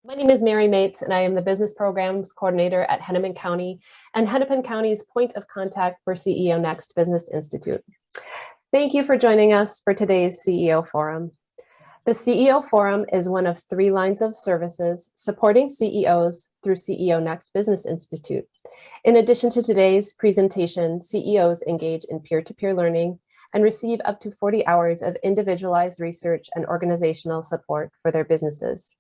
My name is Mary Mates, and I am the Business Programs Coordinator at Hennepin County and Hennepin County's point of contact for CEO Next Business Institute. Thank you for joining us for today's CEO Forum. The CEO Forum is one of 3 lines of services supporting CEOs through CEO Next Business Institute. In addition to today's presentation, CEOs engage in peer-to-peer learning and receive up to 40 hours of individualized research and organizational support for their businesses.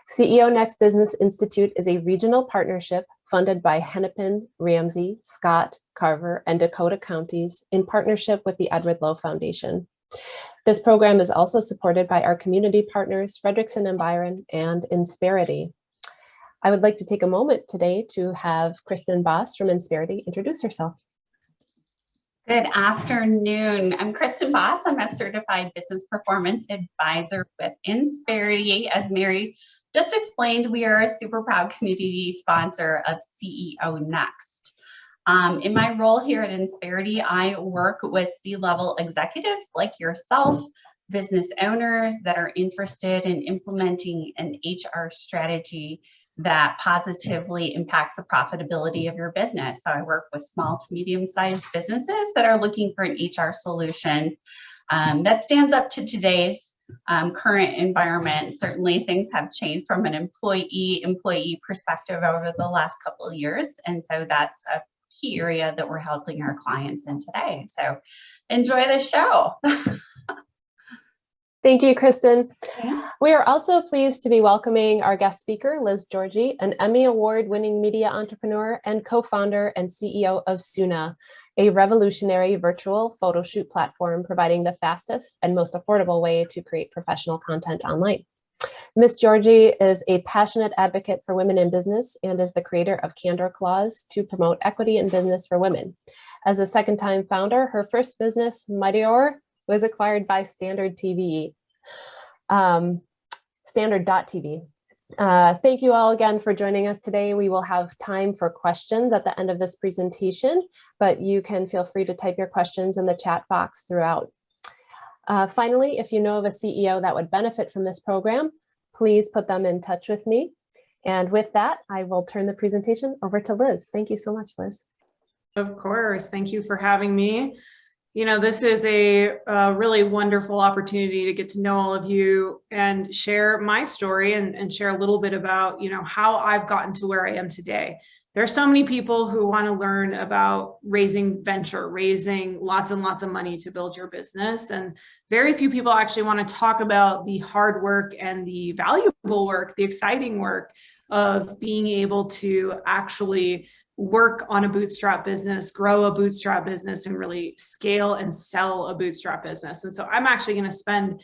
CEO Next Business Institute is a regional partnership funded by Hennepin, Ramsey, Scott, Carver, and Dakota counties in partnership with the Edward Lowe Foundation. This program is also supported by our community partners, Frederickson and Byron, and Inspirity. I would like to take a moment today to have Kristen Boss from Inspirity introduce herself. Good afternoon. I'm Kristen Boss. I'm a certified business performance advisor with Inspirity. As Mary just explained, we are a super proud community sponsor of CEO Next. In my role here at Inspirity, I work with C-level executives like yourself, business owners that are interested in implementing an HR strategy that positively impacts the profitability of your business. So I work with small to medium-sized businesses that are looking for an HR solution that stands up to today's current environment. Certainly things have changed from an employee perspective over the last couple of years. And so that's a key area that we're helping our clients in today. So enjoy the show. Thank you, Kristen. We are also pleased to be welcoming our guest speaker, Liz Giorgi, an Emmy Award-winning media entrepreneur and co-founder and CEO of Soona, a revolutionary virtual photo shoot platform providing the fastest and most affordable way to create professional content online. Ms. Giorgi is a passionate advocate for women in business and is the creator of Candor Clause to promote equity in business for women. As a second-time founder, her first business, Mightior, was acquired by Standard.TV. Thank you all again for joining us today. We will have time for questions at the end of this presentation, but you can feel free to type your questions in the chat box throughout. Finally, if you know of a CEO that would benefit from this program, please put them in touch with me. And with that, I will turn the presentation over to Liz. Thank you so much, Liz. Of course. Thank you for having me. You know, this is a really wonderful opportunity to get to know all of you and share my story and share a little bit about, you know, how I've gotten to where I am today. There are so many people who want to learn about raising lots and lots of money to build your business. And very few people actually want to talk about the hard work and the valuable work, the exciting work of being able to actually work on a bootstrap business, grow a bootstrap business, and really scale and sell a bootstrap business. And so I'm actually going to spend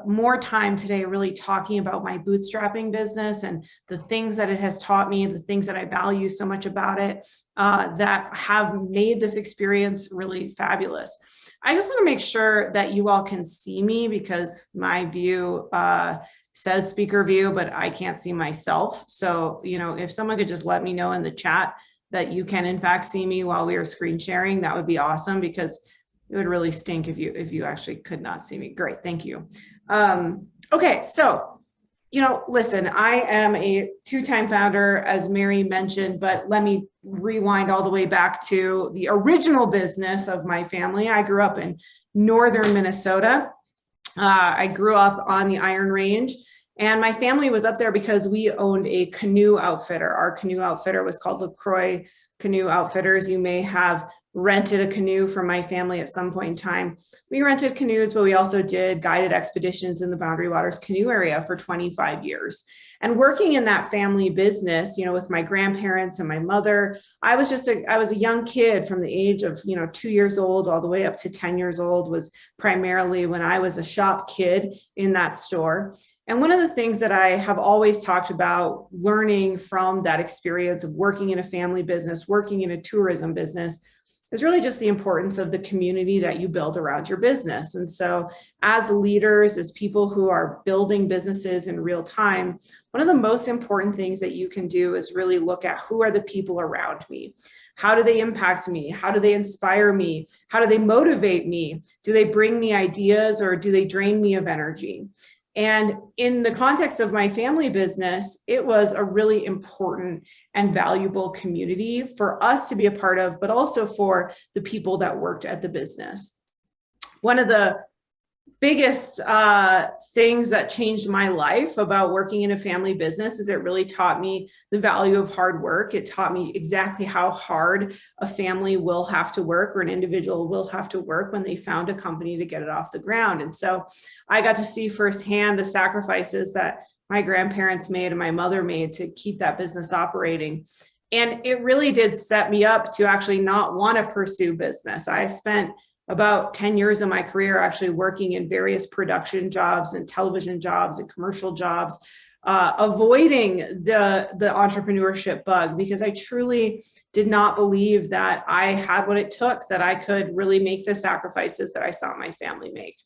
more time today really talking about my bootstrapping business and the things that it has taught me, the things that I value so much about it that have made this experience really fabulous. I just want to make sure that you all can see me because my view says speaker view, but I can't see myself. So, you know, if someone could just let me know in the chat that you can in fact see me while we are screen sharing, that would be awesome, because it would really stink if you actually could not see me. Great, thank you. Okay, so, you know, listen, I am a 2-time founder, as Mary mentioned, but let me rewind all the way back to the original business of my family. I grew up in northern Minnesota. I grew up on the Iron Range. And my family was up there because we owned a canoe outfitter. Our canoe outfitter was called LaCroix Canoe Outfitters. You may have rented a canoe from my family at some point in time. We rented canoes, but we also did guided expeditions in the Boundary Waters canoe area for 25 years. And working in that family business, you know, with my grandparents and my mother, I was a young kid from the age of, 2 years old all the way up to 10 years old was primarily when I was a shop kid in that store. And one of the things that I have always talked about learning from that experience of working in a family business, working in a tourism business, is really just the importance of the community that you build around your business. And so as leaders, as people who are building businesses in real time, one of the most important things that you can do is really look at who are the people around me. How do they impact me? How do they inspire me? How do they motivate me? Do they bring me ideas or do they drain me of energy? And in the context of my family business, it was a really important and valuable community for us to be a part of, but also for the people that worked at the business. One of the biggest things that changed my life about working in a family business is it really taught me the value of hard work. It taught me exactly how hard a family will have to work, or an individual will have to work when they found a company to get it off the ground. And so I got to see firsthand the sacrifices that my grandparents made and my mother made to keep that business operating. And it really did set me up to actually not want to pursue business. I spent about 10 years of my career actually working in various production jobs and television jobs and commercial jobs, avoiding the entrepreneurship bug, because I truly did not believe that I had what it took, that I could really make the sacrifices that I saw my family make.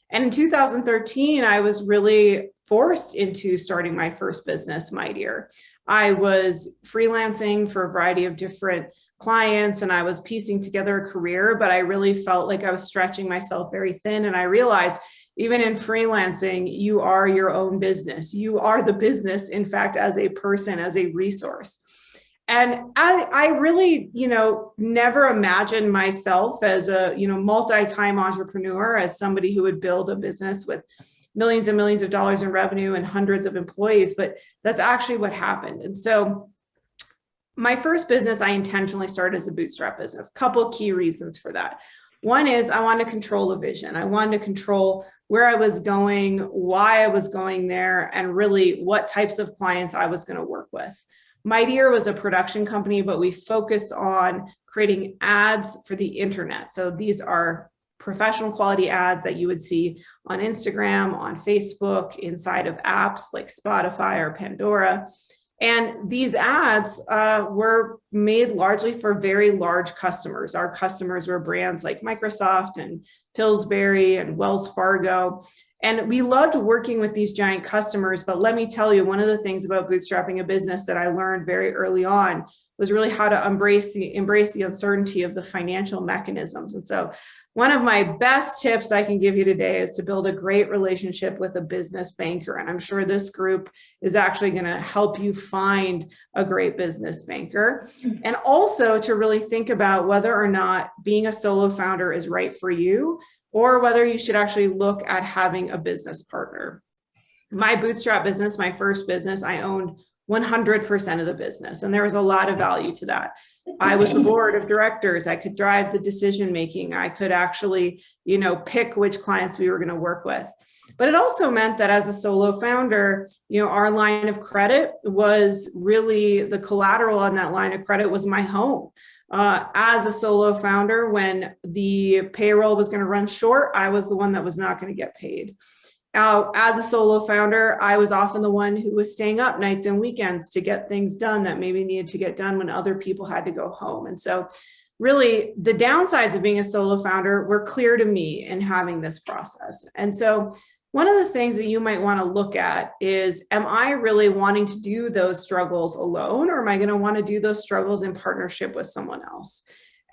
And in 2013, I was really forced into starting my first business, My Dear. I was freelancing for a variety of different clients, and I was piecing together a career, but I really felt like I was stretching myself very thin. And I realized even in freelancing, you are your own business. You are the business, in fact, as a person, as a resource. And I really, never imagined myself as a, multi-time entrepreneur, as somebody who would build a business with millions and millions of dollars in revenue and hundreds of employees, but that's actually what happened. And so my first business, I intentionally started as a bootstrap business. Couple key reasons for that. One is I wanted to control the vision. I wanted to control where I was going, why I was going there, and really what types of clients I was going to work with. My Dear was a production company, but we focused on creating ads for the internet. So these are professional quality ads that you would see on Instagram, on Facebook, inside of apps like Spotify or Pandora. And these ads were made largely for very large customers. Our customers were brands like Microsoft and Pillsbury and Wells Fargo. And we loved working with these giant customers. But let me tell you, one of the things about bootstrapping a business that I learned very early on was really how to embrace the uncertainty of the financial mechanisms. And so one of my best tips I can give you today is to build a great relationship with a business banker. And I'm sure this group is actually going to help you find a great business banker. And also to really think about whether or not being a solo founder is right for you, or whether you should actually look at having a business partner. My bootstrap business, my first business, I owned 100% of the business. And there was a lot of value to that. I was the board of directors. I could drive the decision making. I could actually, pick which clients we were going to work with. But it also meant that as a solo founder, our line of credit was really the collateral on that line of credit was my home. As a solo founder, when the payroll was going to run short, I was the one that was not going to get paid. As a solo founder, I was often the one who was staying up nights and weekends to get things done that maybe needed to get done when other people had to go home. And so really the downsides of being a solo founder were clear to me in having this process. And so one of the things that you might want to look at is, am I really wanting to do those struggles alone, or am I going to want to do those struggles in partnership with someone else?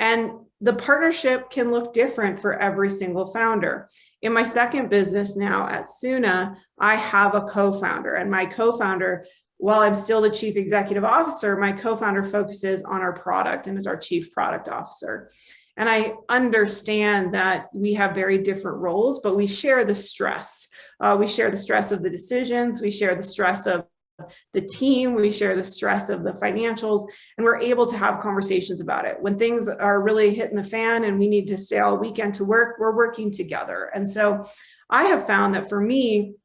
And the partnership can look different for every single founder. In my second business now at Soona, I have a co-founder, and my co-founder, while I'm still the chief executive officer, my co-founder focuses on our product and is our chief product officer. And I understand that we have very different roles, but we share the stress. We share the stress of the decisions. We share the stress of the team. We share the stress of the financials, and we're able to have conversations about it. When things are really hitting the fan and we need to stay all weekend to work, we're working together. And so I have found that for me,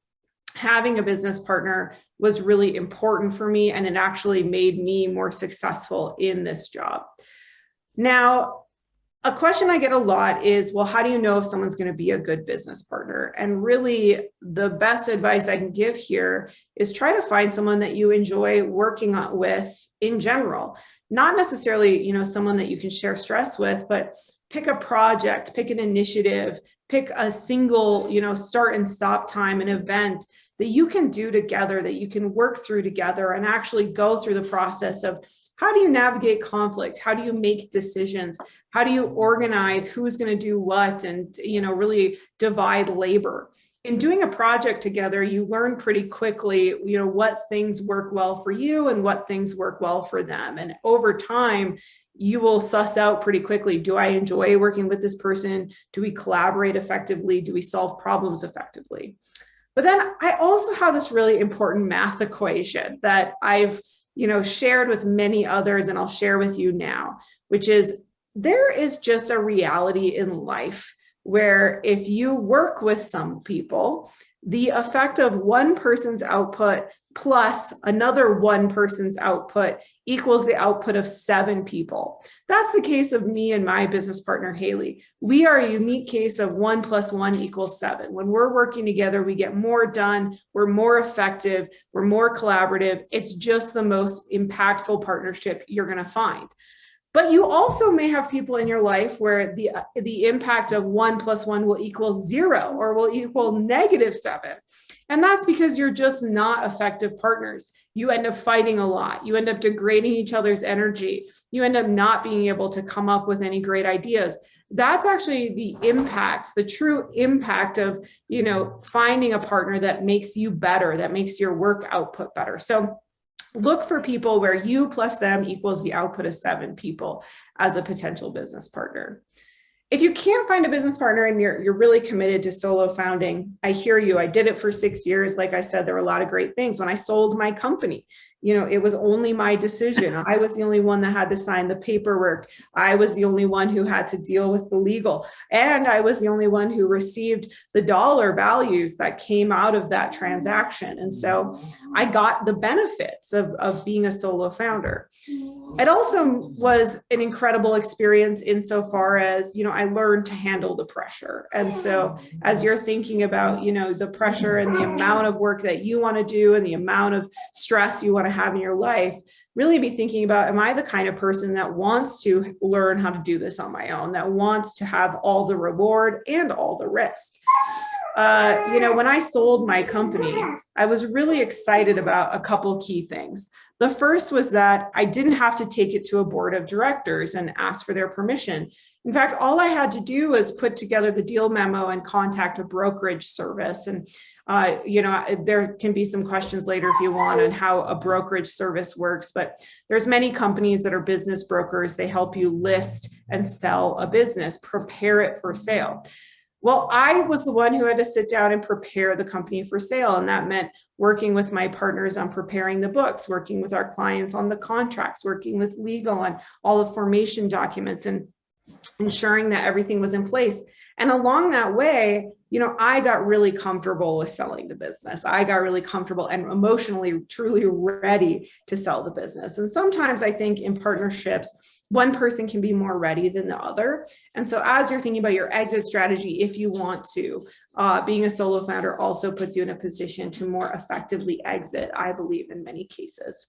having a business partner was really important for me, and it actually made me more successful in this job. Now, a question I get a lot is, well, how do you know if someone's going to be a good business partner? And really, the best advice I can give here is try to find someone that you enjoy working with in general. Not necessarily, someone that you can share stress with, but pick a project, pick an initiative, pick a single, start and stop time, an event that you can do together, that you can work through together and actually go through the process of how do you navigate conflict? How do you make decisions? How do you organize who's going to do what and, really divide labor? in doing a project together, you learn pretty quickly, what things work well for you and what things work well for them. And over time, you will suss out pretty quickly, do I enjoy working with this person? Do we collaborate effectively? Do we solve problems effectively? But then I also have this really important math equation that I've, shared with many others, and I'll share with you now, which is there is just a reality in life where if you work with some people, the effect of one person's output plus another one person's output equals the output of 7 people. That's the case of me and my business partner, Haley. We are a unique case of 1 + 1 = 7. When we're working together, we get more done, we're more effective, we're more collaborative. It's just the most impactful partnership you're going to find. But you also may have people in your life where the impact of 1 + 1 will equal 0 or will equal -7. And that's because you're just not effective partners. You end up fighting a lot. You end up degrading each other's energy. You end up not being able to come up with any great ideas. That's actually the impact, the true impact of, finding a partner that makes you better, that makes your work output better. So look for people where you plus them equals the output of 7 people as a potential business partner. If you can't find a business partner and you're really committed to solo founding, I hear you. I did it for 6 years. Like I said, there were a lot of great things. When I sold my company, it was only my decision. I was the only one that had to sign the paperwork. I was the only one who had to deal with the legal. And I was the only one who received the dollar values that came out of that transaction. And so I got the benefits of being a solo founder. It also was an incredible experience insofar as, I learned to handle the pressure. And so as you're thinking about, the pressure and the amount of work that you want to do and the amount of stress you want to have in your life, really be thinking about, am I the kind of person that wants to learn how to do this on my own, that wants to have all the reward and all the risk? When I sold my company, I was really excited about a couple key things. The first was that I didn't have to take it to a board of directors and ask for their permission. In fact, all I had to do was put together the deal memo and contact a brokerage service. And, there can be some questions later if you want on how a brokerage service works, but there's many companies that are business brokers. They help you list and sell a business, prepare it for sale. Well, I was the one who had to sit down and prepare the company for sale. And that meant working with my partners on preparing the books, working with our clients on the contracts, working with legal on all the formation documents and ensuring that everything was in place. And along that way, I got really comfortable with selling the business. I got really comfortable and emotionally truly ready to sell the business. And sometimes I think in partnerships, one person can be more ready than the other. And so as you're thinking about your exit strategy, if you want to, being a solo founder also puts you in a position to more effectively exit, I believe, in many cases.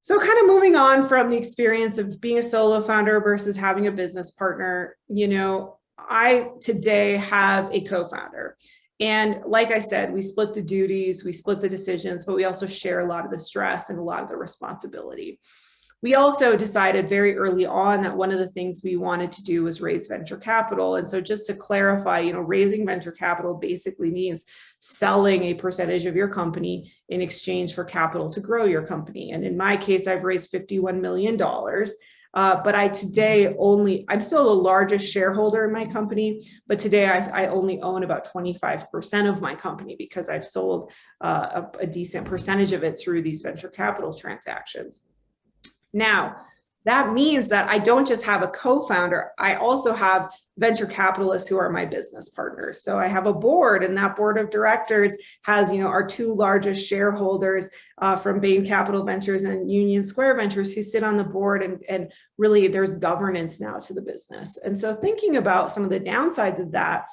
So kind of moving on from the experience of being a solo founder versus having a business partner, I today have a co-founder. And like I said, we split the duties, we split the decisions, but we also share a lot of the stress and a lot of the responsibility. We also decided very early on that one of the things we wanted to do was raise venture capital. And so just to clarify, raising venture capital basically means selling a percentage of your company in exchange for capital to grow your company. And in my case, I've raised $51 million. But I'm still the largest shareholder in my company, but today I only own about 25% of my company because I've sold a decent percentage of it through these venture capital transactions. Now, that means that I don't just have a co-founder, I also have venture capitalists who are my business partners. So I have a board, and that board of directors has, our 2 largest shareholders from Bain Capital Ventures and Union Square Ventures who sit on the board, and really there's governance now to the business. And so thinking about some of the downsides of that,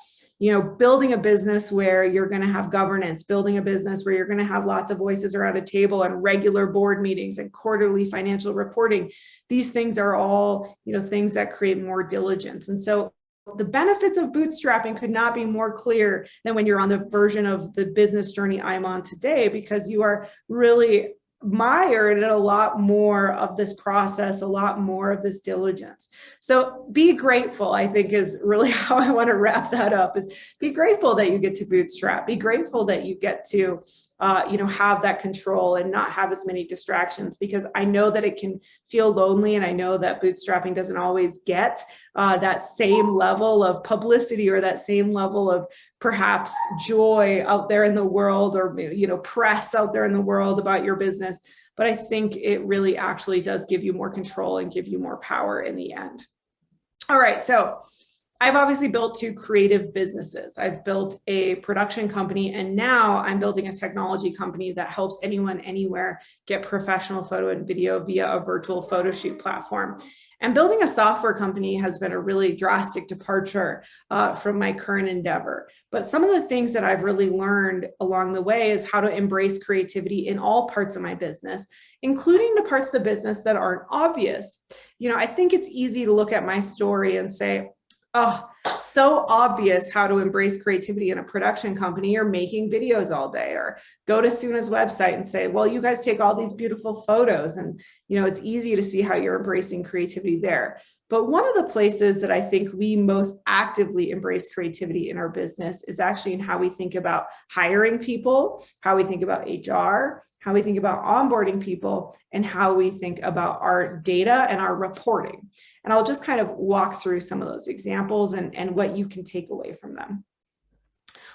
building a business where you're going to have governance, building a business where you're going to have lots of voices around a table and regular board meetings and quarterly financial reporting. These things are all, things that create more diligence. And so the benefits of bootstrapping could not be more clear than when you're on the version of the business journey I'm on today, because you are really mired in a lot more of this process, a lot more of this diligence. So be grateful, I think, is really how I want to wrap that up, is be grateful that you get to bootstrap. Be grateful that you get to have that control and not have as many distractions, because I know that it can feel lonely, and I know that bootstrapping doesn't always get that same level of publicity or that same level of perhaps joy out there in the world, or press out there in the world about your business. But I think it really actually does give you more control and give you more power in the end. All right, so I've obviously built 2 creative businesses. I've built a production company, and now I'm building a technology company that helps anyone, anywhere get professional photo and video via a virtual photo shoot platform. And building a software company has been a really drastic departure from my current endeavor. But some of the things that I've really learned along the way is how to embrace creativity in all parts of my business, including the parts of the business that aren't obvious. I think it's easy to look at my story and say, oh, so obvious how to embrace creativity in a production company. You're making videos all day, or go to Soona's website and say, well, you guys take all these beautiful photos, and it's easy to see how you're embracing creativity there. But one of the places that I think we most actively embrace creativity in our business is actually in how we think about hiring people, how we think about HR, how we think about onboarding people, and how we think about our data and our reporting. And I'll just kind of walk through some of those examples and what you can take away from them.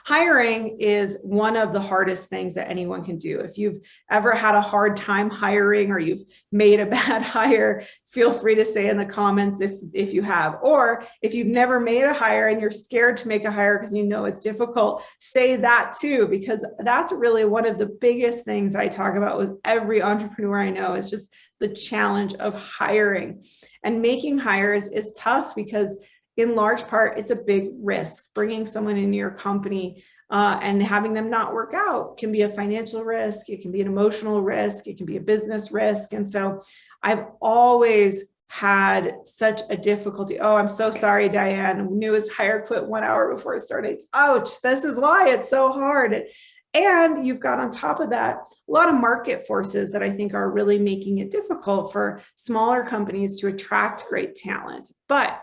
Hiring is one of the hardest things that anyone can do. If you've ever had a hard time hiring, or you've made a bad hire, feel free to say in the comments if you have. Or if you've never made a hire and you're scared to make a hire because it's difficult, say that too, because that's really one of the biggest things I talk about with every entrepreneur I know, is just the challenge of hiring. And making hires is tough because in large part, it's a big risk. Bringing someone into your company and having them not work out can be a financial risk. It can be an emotional risk. It can be a business risk. And so I've always had such a difficulty. Oh, I'm so sorry, Diane. Newest hire quit 1 hour before it started. Ouch, this is why it's so hard. And you've got on top of that, a lot of market forces that I think are really making it difficult for smaller companies to attract great talent. But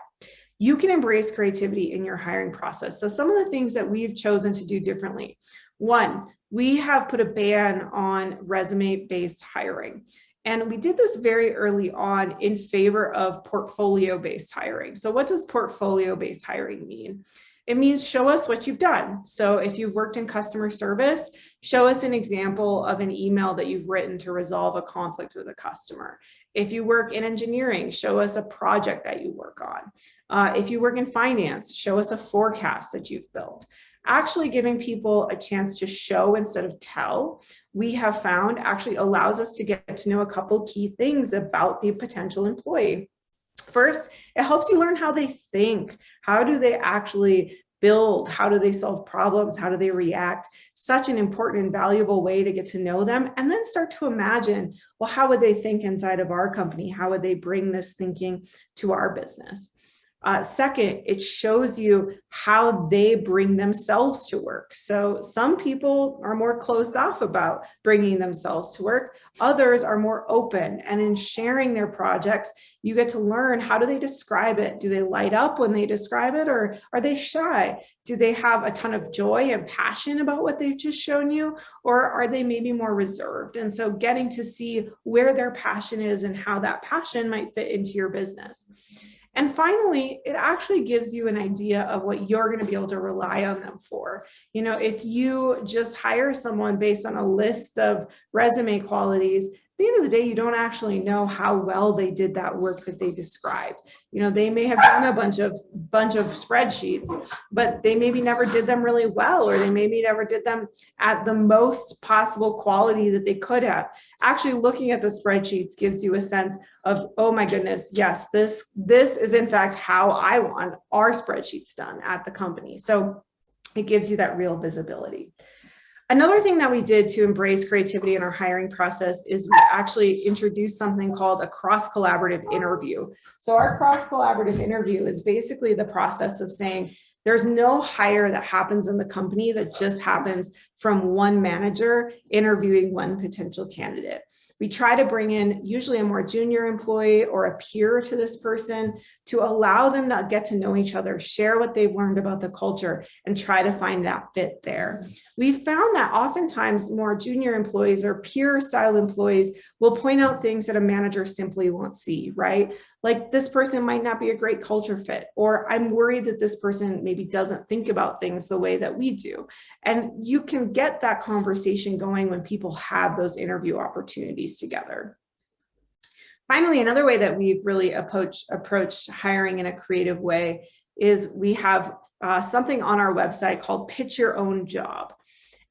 you can embrace creativity in your hiring process. So some of the things that we've chosen to do differently. 1, we have put a ban on resume-based hiring. And we did this very early on in favor of portfolio-based hiring. So what does portfolio-based hiring mean? It means show us what you've done. So if you've worked in customer service, show us an example of an email that you've written to resolve a conflict with a customer. If you work in engineering, show us a project that you work on. If you work in finance, show us a forecast that you've built. Actually giving people a chance to show instead of tell, we have found actually allows us to get to know a couple key things about the potential employee. First, it helps you learn how they think. How do they actually build? How do they solve problems? How do they react? Such an important and valuable way to get to know them, and then start to imagine, well, how would they think inside of our company? How would they bring this thinking to our business? Second, it shows you how they bring themselves to work. So some people are more closed off about bringing themselves to work. Others are more open. And in sharing their projects, you get to learn, how do they describe it? Do they light up when they describe it, or are they shy? Do they have a ton of joy and passion about what they've just shown you? Or are they maybe more reserved? And so getting to see where their passion is and how that passion might fit into your business. And finally, it actually gives you an idea of what you're going to be able to rely on them for. If you just hire someone based on a list of resume qualities, at the end of the day, you don't actually know how well they did that work that they described. They may have done a bunch of spreadsheets, but they maybe never did them really well, or they maybe never did them at the most possible quality that they could have. Actually, looking at the spreadsheets gives you a sense of, oh my goodness, yes, this is in fact how I want our spreadsheets done at the company. So it gives you that real visibility. Another thing that we did to embrace creativity in our hiring process is we actually introduced something called a cross-collaborative interview. So our cross-collaborative interview is basically the process of saying, there's no hire that happens in the company that just happens from one manager interviewing one potential candidate. We try to bring in usually a more junior employee or a peer to this person to allow them to get to know each other, share what they've learned about the culture, and try to find that fit there. We've found that oftentimes more junior employees or peer style employees will point out things that a manager simply won't see, right? Like, this person might not be a great culture fit, or I'm worried that this person maybe doesn't think about things the way that we do. And you can get that conversation going when people have those interview opportunities together. Finally, another way that we've really approached hiring in a creative way is we have something on our website called Pitch Your Own Job.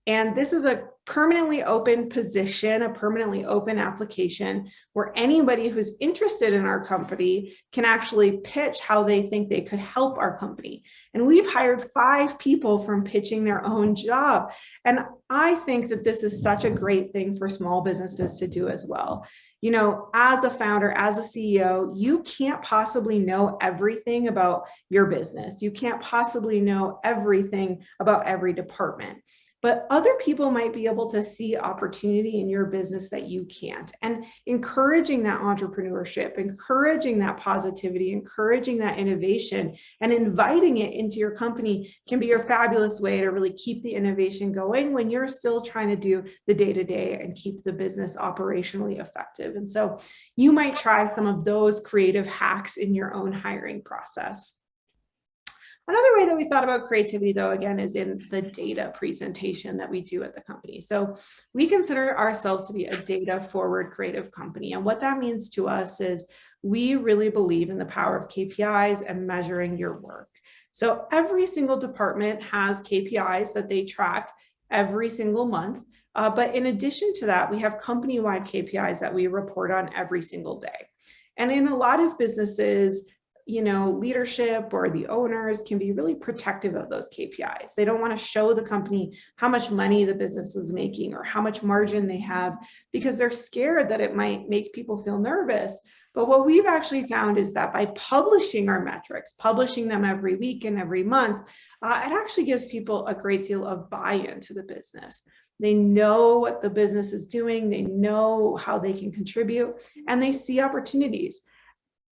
And this is a permanently open position, a permanently open application where anybody who's interested in our company can actually pitch how they think they could help our company. And we've hired 5 people from pitching their own job. And I think that this is such a great thing for small businesses to do as well. You know, as a founder, as a CEO, you can't possibly know everything about your business. You can't possibly know everything about every department. But other people might be able to see opportunity in your business that you can't. And encouraging that entrepreneurship, encouraging that positivity, encouraging that innovation, and inviting it into your company can be a fabulous way to really keep the innovation going when you're still trying to do the day-to-day and keep the business operationally effective. And so you might try some of those creative hacks in your own hiring process. Another way that we thought about creativity, though, again, is in the data presentation that we do at the company. So we consider ourselves to be a data-forward creative company. And what that means to us is we really believe in the power of KPIs and measuring your work. So every single department has KPIs that they track every single month. But in addition to that, we have company-wide KPIs that we report on every single day. And in a lot of businesses, you know, leadership or the owners can be really protective of those KPIs. They don't want to show the company how much money the business is making or how much margin they have because they're scared that it might make people feel nervous. But what we've actually found is that by publishing our metrics, publishing them every week and every month, it actually gives people a great deal of buy-in to the business. They know what the business is doing, they know how they can contribute, and they see opportunities.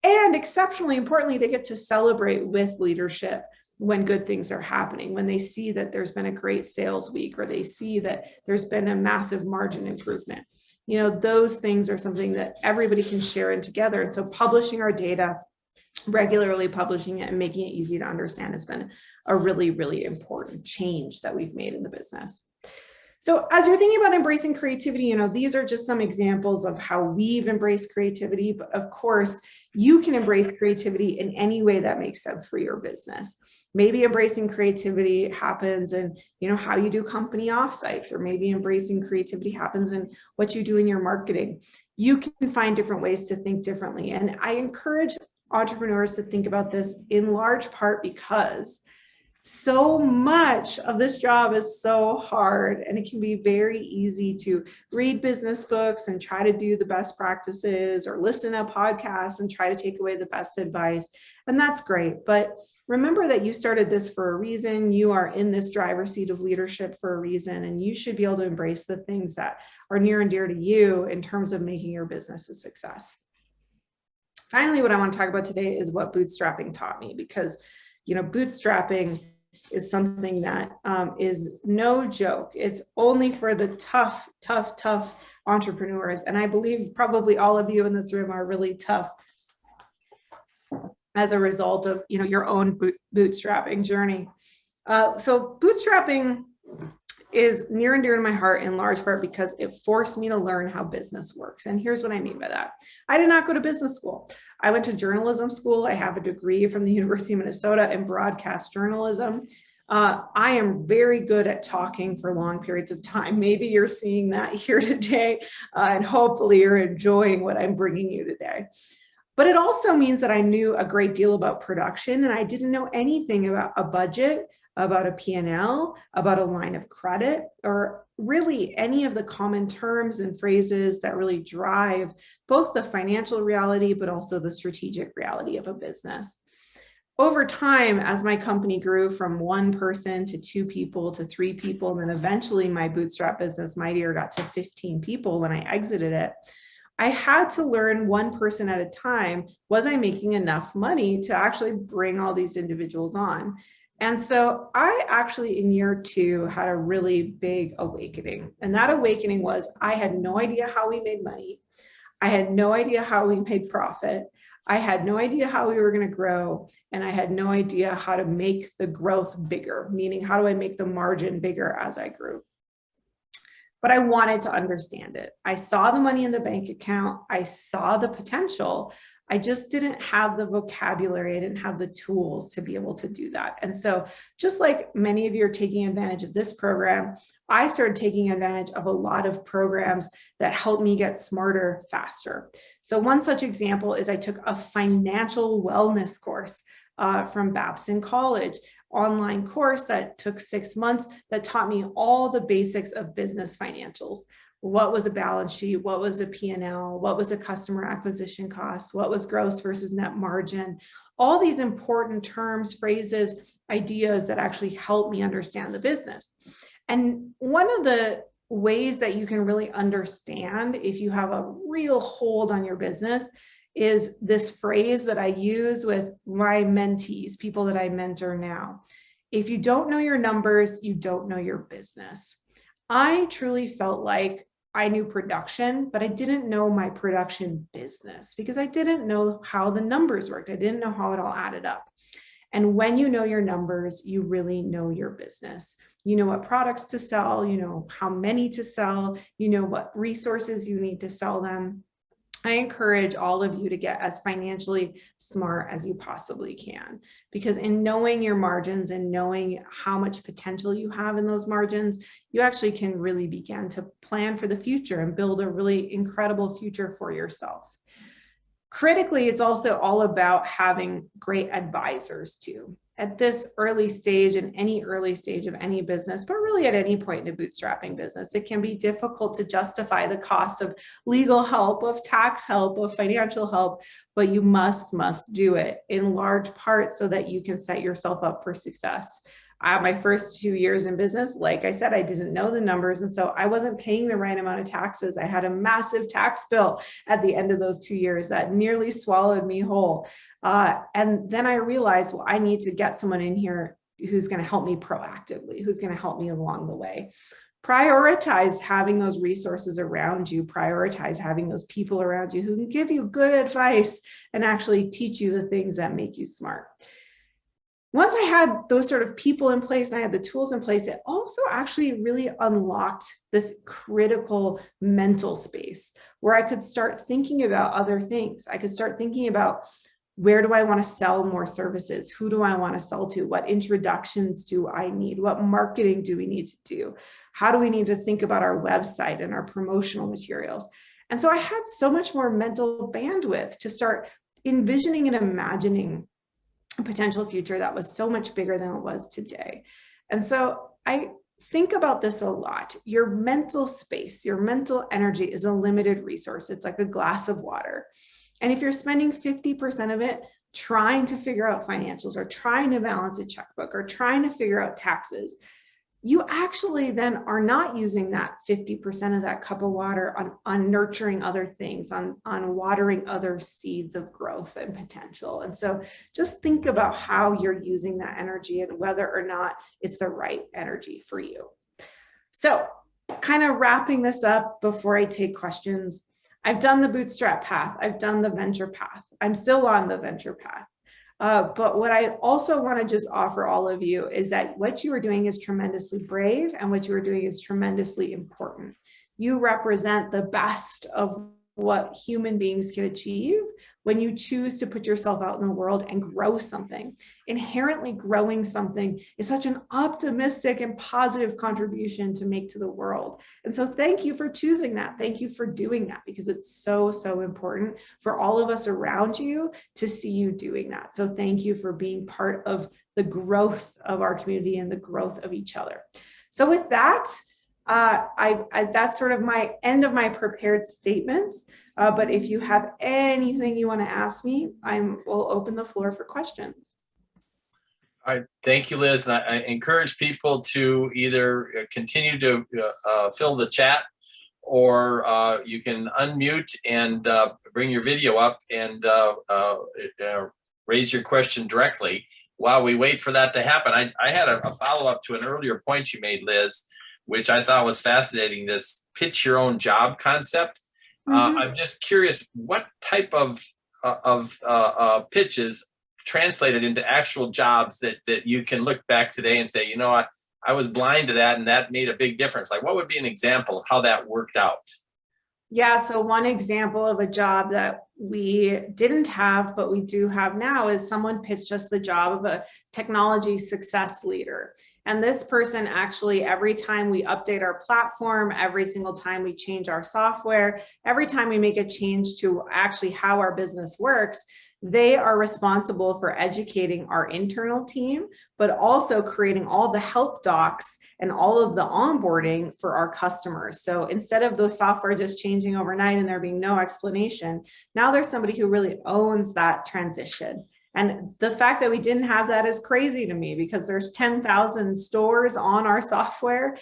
And exceptionally importantly, they get to celebrate with leadership when good things are happening, when they see that there's been a great sales week or they see that there's been a massive margin improvement. You know, those things are something that everybody can share in together. And so publishing our data, regularly publishing it and making it easy to understand has been a really, really important change that we've made in the business. So as you're thinking about embracing creativity, you know, these are just some examples of how we've embraced creativity, but of course, you can embrace creativity in any way that makes sense for your business. Maybe embracing creativity happens in, you know, how you do company offsites, or maybe embracing creativity happens in what you do in your marketing. You can find different ways to think differently. And I encourage entrepreneurs to think about this in large part because so much of this job is so hard, and it can be very easy to read business books and try to do the best practices or listen to podcasts and try to take away the best advice. And that's great. But remember that you started this for a reason. You are in this driver's seat of leadership for a reason, and you should be able to embrace the things that are near and dear to you in terms of making your business a success. Finally, what I want to talk about today is what bootstrapping taught me, because you know, bootstrapping is something that is no joke. It's only for the tough entrepreneurs. And I believe probably all of you in this room are really tough as a result of, you know, your own bootstrapping journey. So bootstrapping is near and dear to my heart in large part because it forced me to learn how business works. And here's what I mean by that. I did not go to business school. I went to journalism school. I have a degree from the University of Minnesota in broadcast journalism. I am very good at talking for long periods of time. Maybe you're seeing that here today, and hopefully you're enjoying what I'm bringing you today. But it also means that I knew a great deal about production, and I didn't know anything about a budget, about a P&L, about a line of credit, or really any of the common terms and phrases that really drive both the financial reality, but also the strategic reality of a business. over time, as my company grew from 1 person to 2 people to 3 people, and then eventually my bootstrap business, Mightier, got to 15 people when I exited it, I had to learn 1 person at a time, was I making enough money to actually bring all these individuals on? And so I actually, in year 2, had a really big awakening. And that awakening was I had no idea how we made money. I had no idea how we made profit. I had no idea how we were going to grow. And I had no idea how to make the growth bigger, meaning how do I make the margin bigger as I grew? But I wanted to understand it. I saw the money in the bank account. I saw the potential. I just didn't have the vocabulary. I didn't have the tools to be able to do that. And so just like many of you are taking advantage of this program, I started taking advantage of a lot of programs that helped me get smarter faster. So one such example is I took a financial wellness course from Babson College, online course that took 6 months that taught me all the basics of business financials. What was a balance sheet? What was a P&L? What was a customer acquisition cost? What was gross versus net margin? All these important terms, phrases, ideas that actually help me understand the business. And one of the ways that you can really understand if you have a real hold on your business is this phrase that I use with my mentees, people that I mentor now. If you don't know your numbers, you don't know your business. I truly felt like I knew production, but I didn't know my production business because I didn't know how the numbers worked. I didn't know how it all added up. And when you know your numbers, you really know your business. You know what products to sell, you know how many to sell, you know what resources you need to sell them. I encourage all of you to get as financially smart as you possibly can, because in knowing your margins and knowing how much potential you have in those margins, you actually can really begin to plan for the future and build a really incredible future for yourself. Critically, it's also all about having great advisors too. At this early stage, in any early stage of any business, but really at any point in a bootstrapping business, it can be difficult to justify the cost of legal help, of tax help, of financial help, but you must do it in large part so that you can set yourself up for success. My first 2 years in business, like I said, I didn't know the numbers. And so I wasn't paying the right amount of taxes. I had a massive tax bill at the end of those 2 years that nearly swallowed me whole. And then I realized, well, I need to get someone in here who's going to help me proactively, who's going to help me along the way. Prioritize having those resources around you, prioritize having those people around you who can give you good advice and actually teach you the things that make you smart. Once I had those sort of people in place and I had the tools in place, it also actually really unlocked this critical mental space where I could start thinking about other things. I could start thinking about, where do I want to sell more services? Who do I want to sell to? What introductions do I need? What marketing do we need to do? How do we need to think about our website and our promotional materials? And so I had so much more mental bandwidth to start envisioning and imagining a potential future that was so much bigger than it was today. And so I think about this a lot. Your mental space, your mental energy is a limited resource. It's like a glass of water. And if you're spending 50% of it trying to figure out financials or trying to balance a checkbook or trying to figure out taxes, you actually then are not using that 50% of that cup of water on nurturing other things, on watering other seeds of growth and potential. And so just think about how you're using that energy and whether or not it's the right energy for you. So kind of wrapping this up before I take questions, I've done the bootstrap path. I've done the venture path. I'm still on the venture path. But what I also want to just offer all of you is that what you are doing is tremendously brave and what you are doing is tremendously important. You represent the best of what human beings can achieve when you choose to put yourself out in the world and grow something. Inherently growing something is such an optimistic and positive contribution to make to the world. And so thank you for choosing that. Thank you for doing that, because it's so important for all of us around you to see you doing that. So thank you for being part of the growth of our community and the growth of each other. So with that, that's sort of my end of my prepared statements. But if you have anything you want to ask me, will open the floor for questions. All right, thank you, Liz. And I encourage people to either continue to fill the chat, or you can unmute and bring your video up and raise your question directly. While we wait for that to happen, I had a follow-up to an earlier point you made, Liz, which I thought was fascinating, this pitch your own job concept. I'm just curious, what type of pitches translated into actual jobs that you can look back today and say, you know, I was blind to that and that made a big difference? Like, what would be an example of how that worked out? Yeah, so one example of a job that we didn't have, but we do have now, is someone pitched us the job of a technology success leader. And this person actually, every time we update our platform, every single time we change our software, every time we make a change to actually how our business works, they are responsible for educating our internal team, but also creating all the help docs and all of the onboarding for our customers. So instead of the software just changing overnight and there being no explanation, now there's somebody who really owns that transition. And the fact that we didn't have that is crazy to me, because there's 10,000 stores on our software.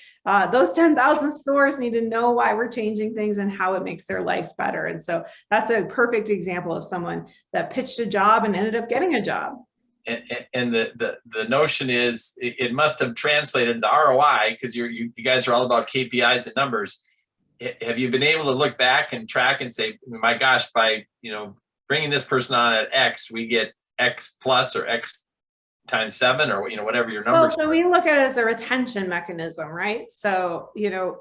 Those 10,000 stores need to know why we're changing things and how it makes their life better. And so that's a perfect example of someone that pitched a job and ended up getting a job. And the notion is it must have translated the ROI, because you guys are all about KPIs and numbers. Have you been able to look back and track and say, my gosh, by bringing this person on at X, we get X plus or X times 7, or whatever your numbers are. So we look at it as a retention mechanism, right? So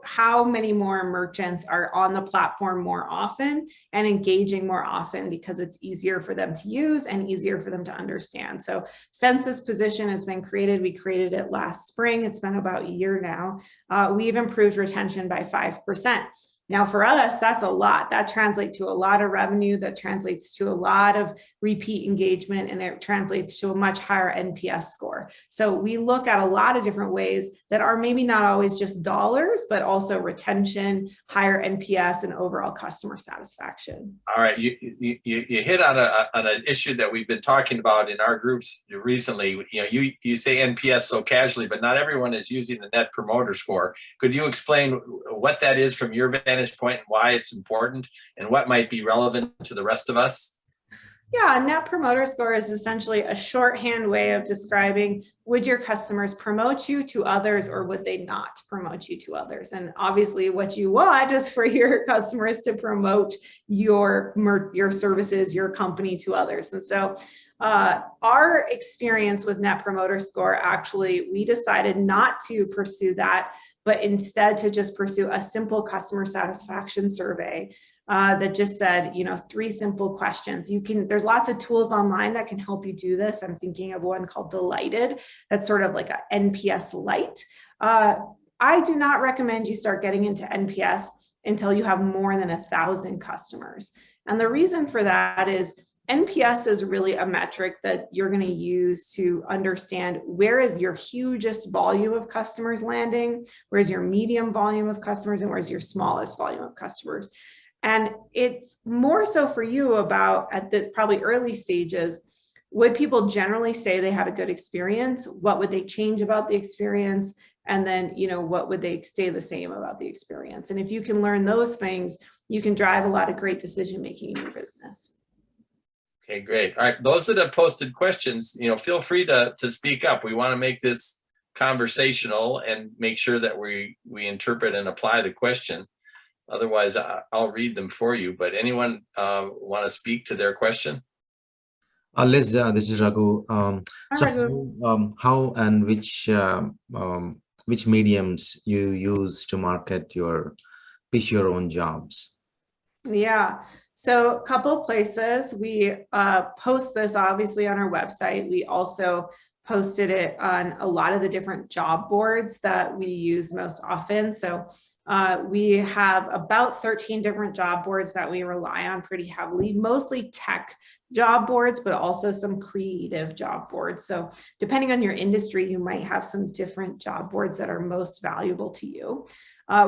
how many more merchants are on the platform more often and engaging more often, because it's easier for them to use and easier for them to understand. So since this position has been created, we created it last spring, it's been about a year now, we've improved retention by 5%. Now for us, that's a lot. That translates to a lot of revenue, that translates to a lot of repeat engagement, and it translates to a much higher NPS score. So we look at a lot of different ways that are maybe not always just dollars, but also retention, higher NPS, and overall customer satisfaction. All right, you hit on an issue that we've been talking about in our groups recently. You say NPS so casually, but not everyone is using the Net Promoter Score. Could you explain what that is from your vantage point and why it's important and what might be relevant to the rest of us? Yeah, Net Promoter Score is essentially a shorthand way of describing, would your customers promote you to others or would they not promote you to others? And obviously what you want is for your customers to promote your services, your company to others. And so our experience with Net Promoter Score, actually, we decided not to pursue that, but instead to just pursue a simple customer satisfaction survey that just said, 3 simple questions. There's lots of tools online that can help you do this. I'm thinking of one called Delighted. That's sort of like an NPS light. I do not recommend you start getting into NPS until you have more than 1,000 customers. And the reason for that is NPS is really a metric that you're going to use to understand where is your hugest volume of customers landing, where's your medium volume of customers, and where's your smallest volume of customers. And it's more so for you about, at the probably early stages, would people generally say they had a good experience? What would they change about the experience? And then, what would they stay the same about the experience? And if you can learn those things, you can drive a lot of great decision-making in your business. Okay, great. All right, those that have posted questions, feel free to speak up. We want to make this conversational and make sure that we interpret and apply the question. Otherwise, I'll read them for you. But anyone want to speak to their question? Liz, this is Raghu. How and which mediums you use to market pitch your own jobs? Yeah. So a couple of places. We post this obviously on our website. We also posted it on a lot of the different job boards that we use most often. So we have about 13 different job boards that we rely on pretty heavily, mostly tech job boards, but also some creative job boards. So depending on your industry, you might have some different job boards that are most valuable to you.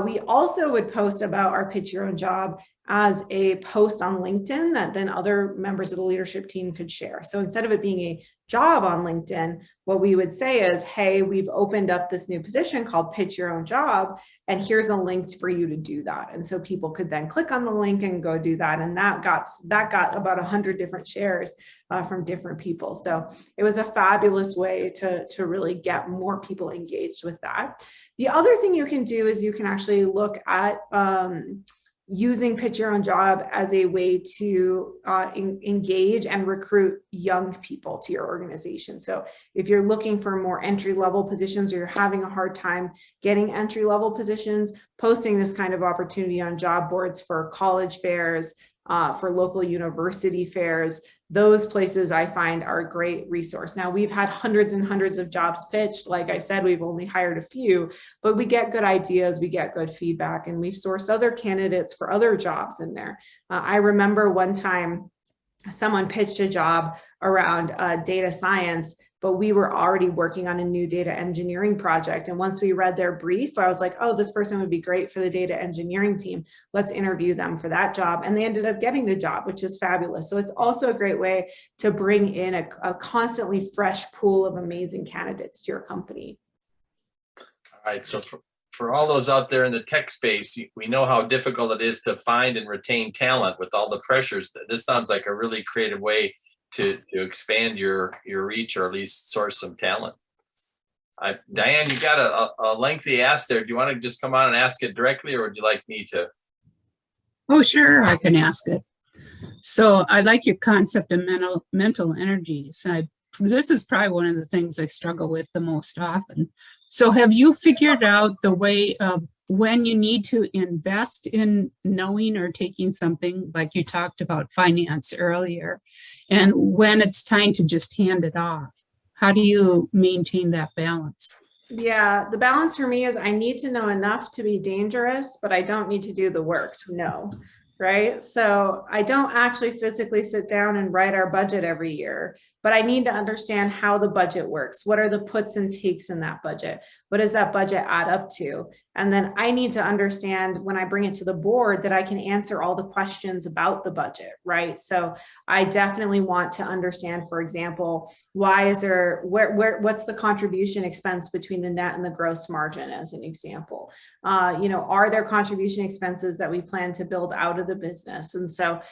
We also would post about our Pitch Your Own Job as a post on LinkedIn that then other members of the leadership team could share. So instead of it being a job on LinkedIn, what we would say is, hey, we've opened up this new position called Pitch Your Own Job, and here's a link for you to do that. And so people could then click on the link and go do that. And that got about 100 different shares from different people. So it was a fabulous way to really get more people engaged with that. The other thing you can do is you can actually look at using Pitch Your Own Job as a way to engage and recruit young people to your organization. So if you're looking for more entry-level positions, or you're having a hard time getting entry-level positions, posting this kind of opportunity on job boards for college fairs, for local university fairs, those places I find are a great resource. Now, we've had hundreds and hundreds of jobs pitched. Like I said, we've only hired a few, but we get good ideas, we get good feedback, and we've sourced other candidates for other jobs in there. I remember one time someone pitched a job around data science, but we were already working on a new data engineering project. And once we read their brief, I was like, oh, this person would be great for the data engineering team. Let's interview them for that job. And they ended up getting the job, which is fabulous. So it's also a great way to bring in a constantly fresh pool of amazing candidates to your company. All right, so for all those out there in the tech space, we know how difficult it is to find and retain talent with all the pressures. This sounds like a really creative way to expand your reach, or at least source some talent. Diane, you got a lengthy ask there. Do you want to just come on and ask it directly, or would you like me to? Oh, sure, I can ask it. So I like your concept of mental energies. This is probably one of the things I struggle with the most often. So have you figured out the way of when you need to invest in knowing or taking something, like you talked about finance earlier, and when it's time to just hand it off? How do you maintain that balance? Yeah, the balance for me is I need to know enough to be dangerous, but I don't need to do the work to know, right? So I don't actually physically sit down and write our budget every year, but I need to understand how the budget works. What are the puts and takes in that budget? What does that budget add up to? And then I need to understand when I bring it to the board that I can answer all the questions about the budget, right? So I definitely want to understand, for example, why is there, what's the contribution expense between the net and the gross margin, as an example? Are there contribution expenses that we plan to build out of the business? And so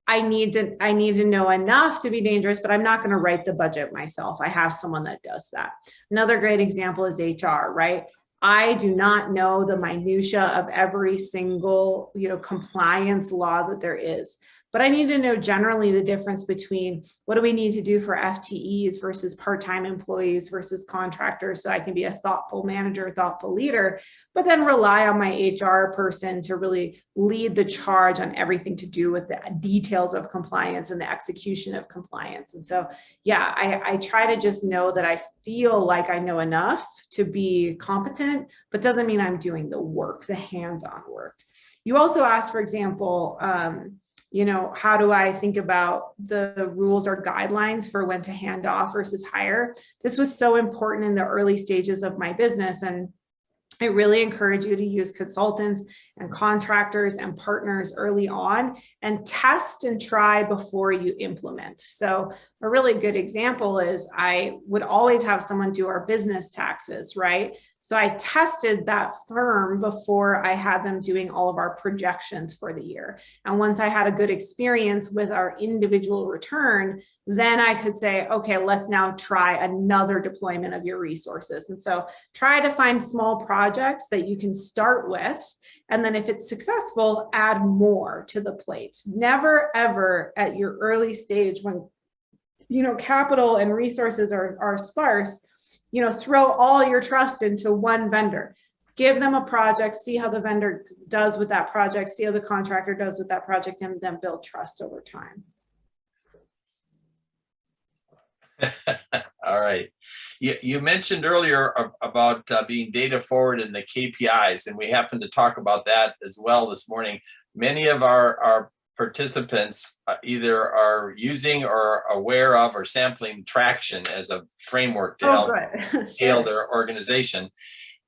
I need to know enough to be dangerous, but I'm not going to write the budget myself. I have someone that does that. Another great example is HR, right? I do not know the minutia of every single, compliance law that there is. But I need to know generally the difference between what do we need to do for FTEs versus part-time employees versus contractors, so I can be a thoughtful manager, thoughtful leader, but then rely on my HR person to really lead the charge on everything to do with the details of compliance and the execution of compliance. And so, yeah, I try to just know that I feel like I know enough to be competent, but doesn't mean I'm doing the work, the hands-on work. You also asked, for example, how do I think about the rules or guidelines for when to hand off versus hire? This was so important in the early stages of my business. And I really encourage you to use consultants and contractors and partners early on, and test and try before you implement. So a really good example is I would always have someone do our business taxes, right? So I tested that firm before I had them doing all of our projections for the year. And once I had a good experience with our individual return, then I could say, okay, let's now try another deployment of your resources. And so try to find small projects that you can start with. And then if it's successful, add more to the plate. Never, ever at your early stage when, capital and resources are sparse, throw all your trust into one vendor. Give them a project, see how the vendor does with that project, see how the contractor does with that project, and then build trust over time. All right. You mentioned earlier about being data forward in the KPIs, and we happened to talk about that as well this morning. Many of our participants either are using or aware of or sampling Traction as a framework to help scale their organization.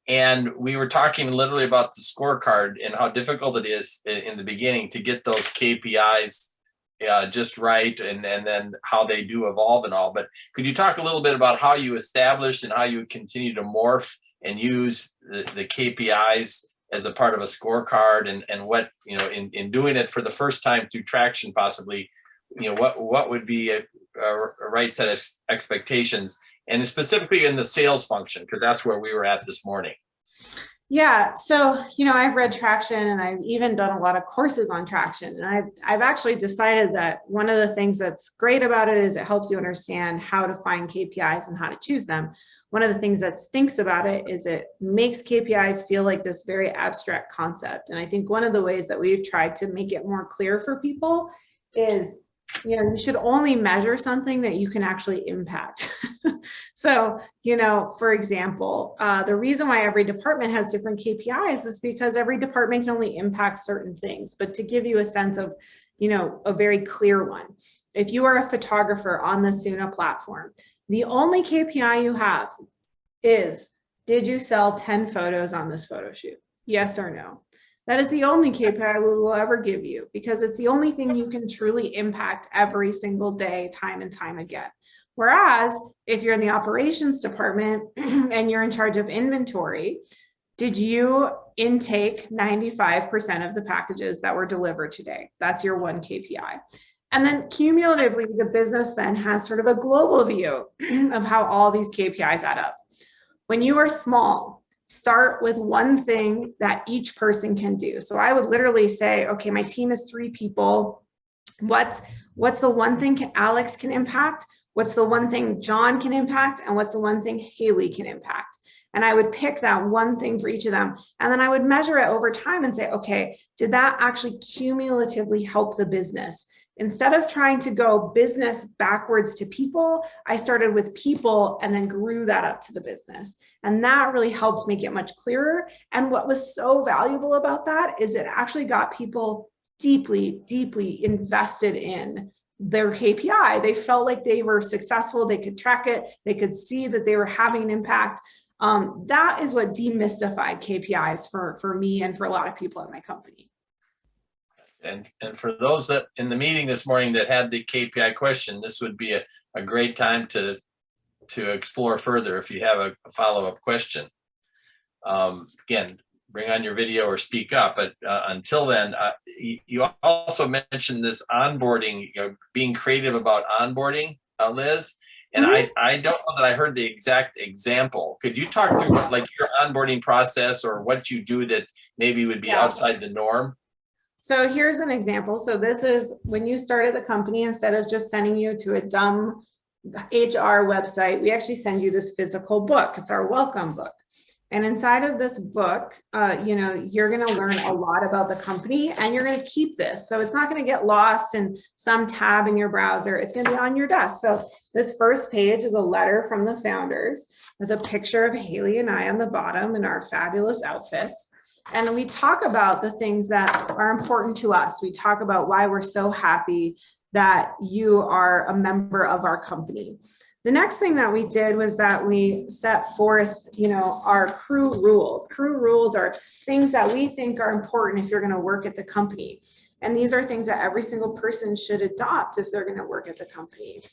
And we were talking literally about the scorecard and how difficult it is in the beginning to get those KPIs just right, and then how they do evolve and all. But could you talk a little bit about how you established and how you would continue to morph and use the KPIs as a part of a scorecard, and what, in doing it for the first time through traction, possibly, what would be a right set of expectations, and specifically in the sales function, because that's where we were at this morning. Yeah, so, I've read Traction, and I've even done a lot of courses on Traction. And I've actually decided that one of the things that's great about it is it helps you understand how to find KPIs and how to choose them. One of the things that stinks about it is it makes KPIs feel like this very abstract concept. And I think one of the ways that we've tried to make it more clear for people is, you should only measure something that you can actually impact. So, for example, the reason why every department has different KPIs is because every department can only impact certain things. But to give you a sense of, a very clear one, if you are a photographer on the Soona platform, the only KPI you have is, did you sell 10 photos on this photo shoot? Yes or no? That is the only KPI we will ever give you, because it's the only thing you can truly impact every single day, time and time again. Whereas if you're in the operations department and you're in charge of inventory, did you intake 95% of the packages that were delivered today? That's your one KPI. And then cumulatively, the business then has sort of a global view of how all these KPIs add up. When you are small, start with one thing that each person can do. So I would literally say, okay, my team is 3 people. What's the one thing Alex can impact? What's the one thing John can impact? And what's the one thing Haley can impact? And I would pick that one thing for each of them. And then I would measure it over time and say, okay, did that actually cumulatively help the business? Instead of trying to go business backwards to people, I started with people and then grew that up to the business. And that really helped make it much clearer. And what was so valuable about that is it actually got people deeply, deeply invested in their KPI. They felt like they were successful. They could track it. They could see that they were having an impact. That is what demystified KPIs for me and for a lot of people at my company. And for those that in the meeting this morning that had the KPI question, this would be a great time to explore further if you have a follow-up question. Again, bring on your video or speak up. But until then, you also mentioned this onboarding, being creative about onboarding, Liz. And I don't know that I heard the exact example. Could you talk through like your onboarding process or what you do that maybe would be outside the norm? So here's an example. So this is when you started the company, instead of just sending you to a dumb HR website, we actually send you this physical book. It's our welcome book. And inside of this book, you're going to learn a lot about the company, and you're going to keep this. So it's not going to get lost in some tab in your browser. It's going to be on your desk. So this first page is a letter from the founders with a picture of Haley and I on the bottom in our fabulous outfits. And we talk about the things that are important to us. We talk about why we're so happy that you are a member of our company. The next thing that we did was that we set forth, our crew rules. Crew rules are things that we think are important if you're going to work at the company. And these are things that every single person should adopt if they're going to work at the company.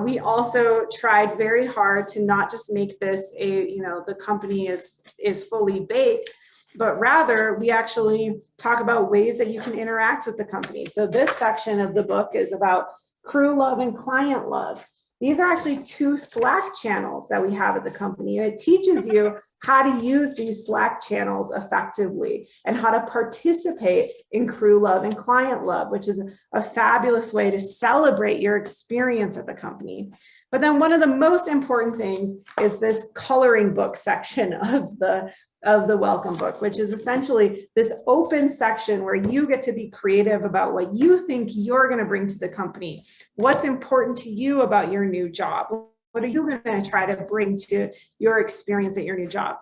We also tried very hard to not just make this the company is fully baked, but rather we actually talk about ways that you can interact with the company. So this section of the book is about crew love and client love. These are actually 2 Slack channels that we have at the company. And it teaches you how to use these Slack channels effectively and how to participate in crew love and client love, which is a fabulous way to celebrate your experience at the company. But then one of the most important things is this coloring book section of the welcome book, which is essentially this open section where you get to be creative about what you think you're going to bring to the company. What's important to you about your new job? What are you going to try to bring to your experience at your new job?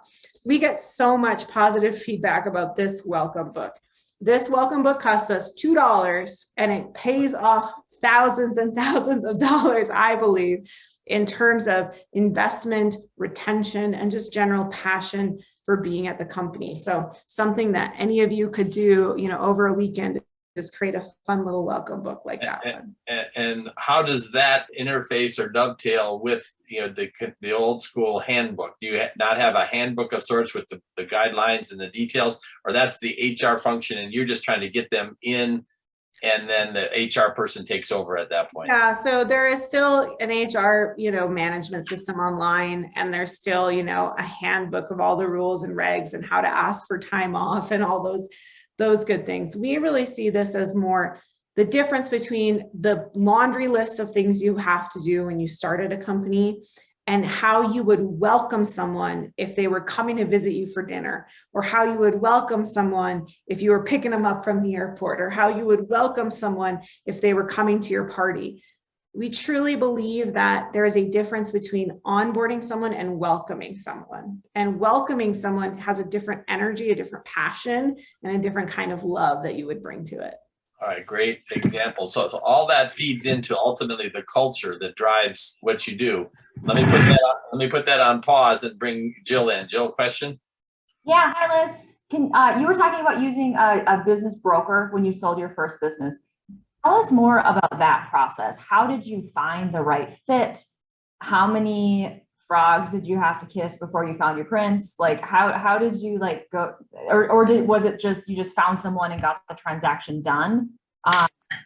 We get so much positive feedback about this welcome book. This welcome book costs us $2 and it pays off thousands and thousands of dollars, I believe, in terms of investment, retention, and just general passion for being at the company. So something that any of you could do, over a weekend is create a fun little welcome book like that one. And how does that interface or dovetail with, you know, the old school handbook? Do you not have a handbook of sorts with the guidelines and the details, or that's the HR function and you're just trying to get them in and then the HR person takes over at that point? Yeah, so there is still an HR, you know, management system online, and there's still, you know, a handbook of all the rules and regs and how to ask for time off and all those good things. We really see this as more the difference between the laundry list of things you have to do when you started a company and how you would welcome someone if they were coming to visit you for dinner, or how you would welcome someone if you were picking them up from the airport, or how you would welcome someone if they were coming to your party. We truly believe that there is a difference between onboarding someone and welcoming someone. And welcoming someone has a different energy, a different passion, and a different kind of love that you would bring to it. All right, great example. So all that feeds into ultimately the culture that drives what you do. Let me put that on pause and bring Jill in. Jill, question? Yeah, hi Liz. You were talking about using a business broker when you sold your first business. Tell us more about that process. How did you find the right fit? How many frogs did you have to kiss before you found your prince? Like how did you like go, or was it just you just found someone and got the transaction done?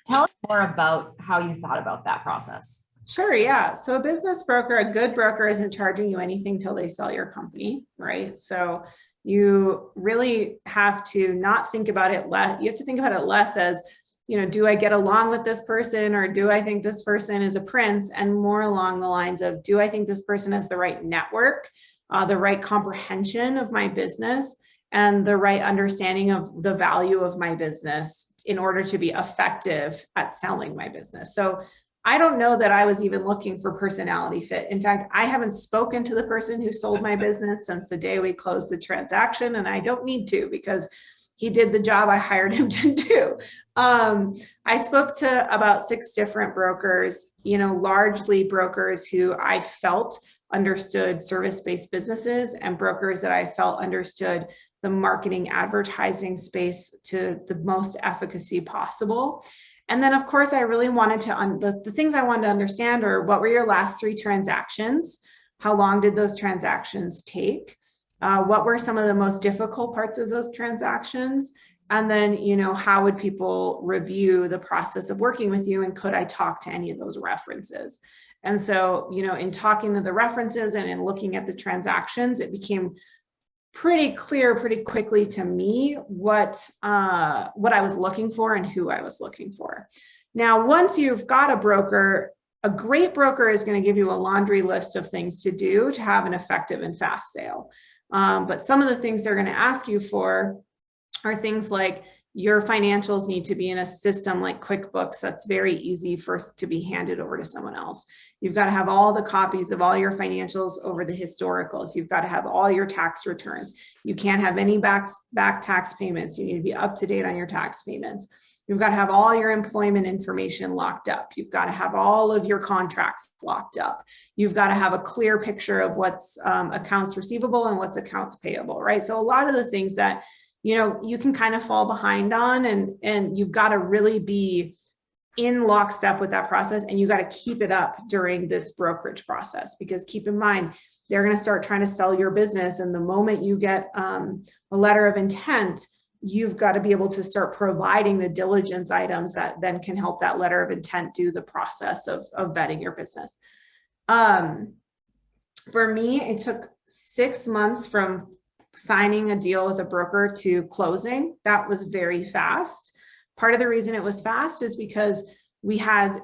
Tell us more about how you thought about that process. Sure, yeah. So a business broker, a good broker, isn't charging you anything till they sell your company, right? So you really have to not think about it less. You have to think about it less as, you know, do I get along with this person, or do I think this person is a prince? And more along the lines of, do I think this person has the right network, the right comprehension of my business, and the right understanding of the value of my business in order to be effective at selling my business. So I don't know that I was even looking for personality fit. In fact, I haven't spoken to the person who sold my business since the day we closed the transaction, and I don't need to, because he did the job I hired him to do. I spoke to about 6 different brokers, you know, largely brokers who I felt understood service-based businesses, and brokers that I felt understood the marketing advertising space to the most efficacy possible. And then of course, I really wanted to, the things I wanted to understand are, what were your last 3 transactions? How long did those transactions take? What were some of the most difficult parts of those transactions? And then, you know, how would people review the process of working with you? And could I talk to any of those references? And so, you know, in talking to the references and in looking at the transactions, it became pretty clear pretty quickly to me what I was looking for and who I was looking for. Now, once you've got a broker, a great broker is going to give you a laundry list of things to do to have an effective and fast sale. But some of the things they're going to ask you for are things like your financials need to be in a system like QuickBooks that's very easy to be handed over to someone else. You've got to have all the copies of all your financials over the historicals. You've got to have all your tax returns. You can't have any back tax payments. You need to be up to date on your tax payments. You've got to have all your employment information locked up. You've got to have all of your contracts locked up. You've got to have a clear picture of what's accounts receivable and what's accounts payable, right? So a lot of the things that, you know, you can kind of fall behind on, and you've got to really be in lockstep with that process, and you got to keep it up during this brokerage process, because keep in mind, they're going to start trying to sell your business. And the moment you get a letter of intent, you've got to be able to start providing the diligence items that then can help that letter of intent do the process of vetting your business. For me, it took 6 months from signing a deal with a broker to closing. That was very fast. Part of the reason it was fast is because we had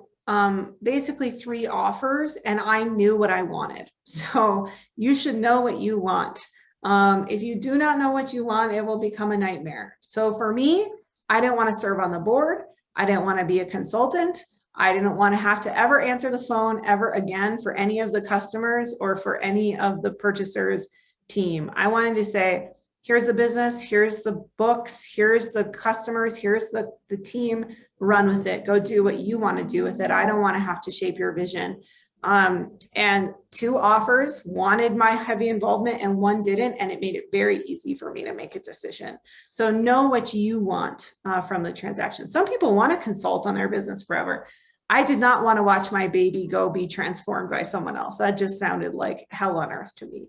basically 3 offers, and I knew what I wanted. So you should know what you want. If you do not know what you want, it will become a nightmare. So for me, I didn't want to serve on the board. I didn't want to be a consultant. I didn't want to have to ever answer the phone ever again for any of the customers or for any of the purchasers' team. I wanted to say, here's the business, here's the books, here's the customers, here's the team, run with it, go do what you want to do with it. I don't want to have to shape your vision. And 2 offers wanted my heavy involvement and 1 didn't, and it made it very easy for me to make a decision. So know what you want from the transaction. Some people want to consult on their business forever. I did not want to watch my baby go be transformed by someone else. That just sounded like hell on earth to me.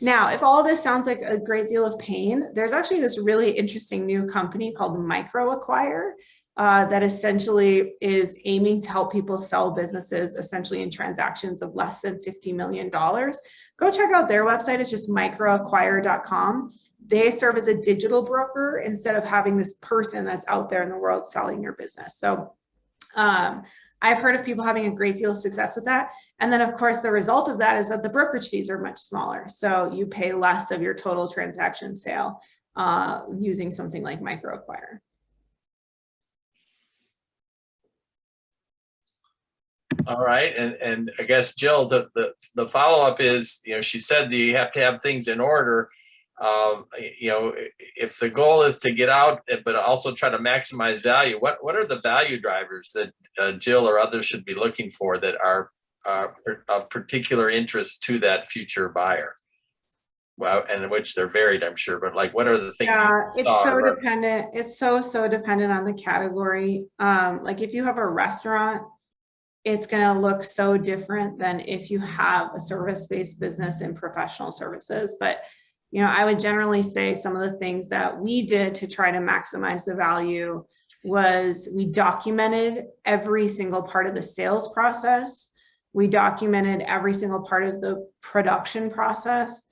Now, if all this sounds like a great deal of pain, there's actually this really interesting new company called MicroAcquire that essentially is aiming to help people sell businesses essentially in transactions of less than $50 million. Go check out their website. It's just microacquire.com. They serve as a digital broker instead of having this person that's out there in the world selling your business. So I've heard of people having a great deal of success with that. And then of course, the result of that is that the brokerage fees are much smaller. So you pay less of your total transaction sale using something like MicroAcquire. All right, and I guess Jill, the follow-up is, she said that you have to have things in order. If the goal is to get out, but also try to maximize value, what are the value drivers that Jill or others should be looking for that are of particular interest to that future buyer? Well, and which they're varied, I'm sure, but like, what are the things? Yeah, it's so dependent. It's so dependent on the category. Like if you have a restaurant, it's going to look so different than if you have a service-based business in professional services. But, I would generally say some of the things that we did to try to maximize the value was we documented every single part of the sales process. We documented every single part of the production process.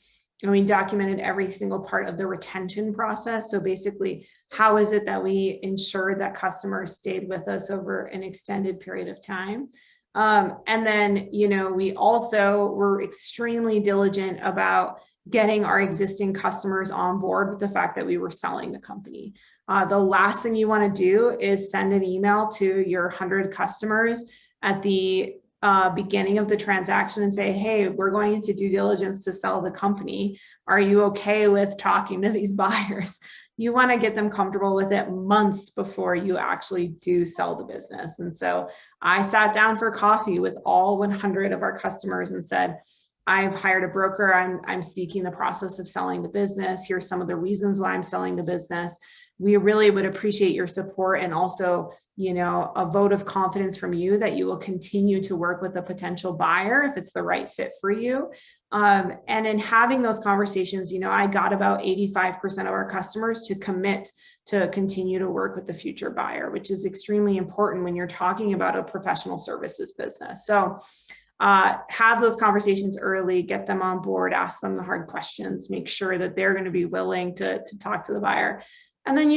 And we documented every single part of the retention process. So basically, how is it that we ensured that customers stayed with us over an extended period of time? And then, we also were extremely diligent about getting our existing customers on board with the fact that we were selling the company. The last thing you want to do is send an email to your 100 customers at the beginning of the transaction and say, hey, we're going into due diligence to sell the company. Are you okay with talking to these buyers? You want to get them comfortable with it months before you actually do sell the business. And so I sat down for coffee with all 100 of our customers and said, I've hired a broker. I'm seeking the process of selling the business. Here's some of the reasons why I'm selling the business. We really would appreciate your support and also, a vote of confidence from you that you will continue to work with a potential buyer if it's the right fit for you. And in having those conversations, I got about 85% of our customers to commit to continue to work with the future buyer, which is extremely important when you're talking about a professional services business. So have those conversations early, get them on board, ask them the hard questions, make sure that they're going to be willing to talk to the buyer. And then,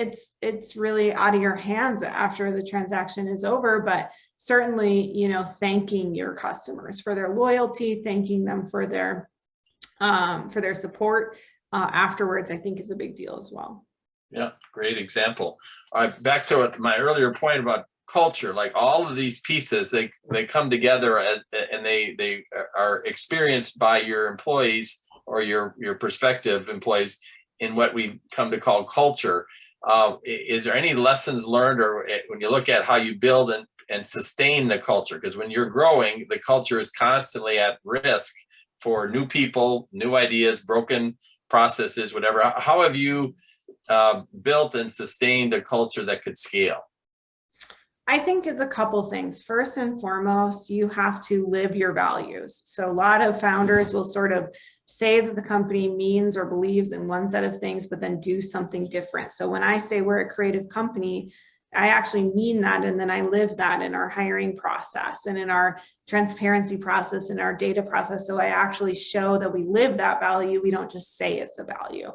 it's really out of your hands after the transaction is over, but certainly, thanking your customers for their loyalty, thanking them for their support afterwards, I think is a big deal as well. Yeah, great example. Back to my earlier point about culture, like all of these pieces, they come together and they are experienced by your employees or your prospective employees in what we come to call culture. Is there any lessons learned, or when you look at how you build and sustain the culture? Because when you're growing, the culture is constantly at risk for new people, new ideas, broken processes, whatever. How have you built and sustained a culture that could scale? I think it's a couple things. First and foremost, you have to live your values. So a lot of founders will sort of say that the company means or believes in one set of things, but then do something different. So when I say we're a creative company, I actually mean that. And then I live that in our hiring process and in our transparency process and our data process. So I actually show that we live that value. We don't just say it's a value.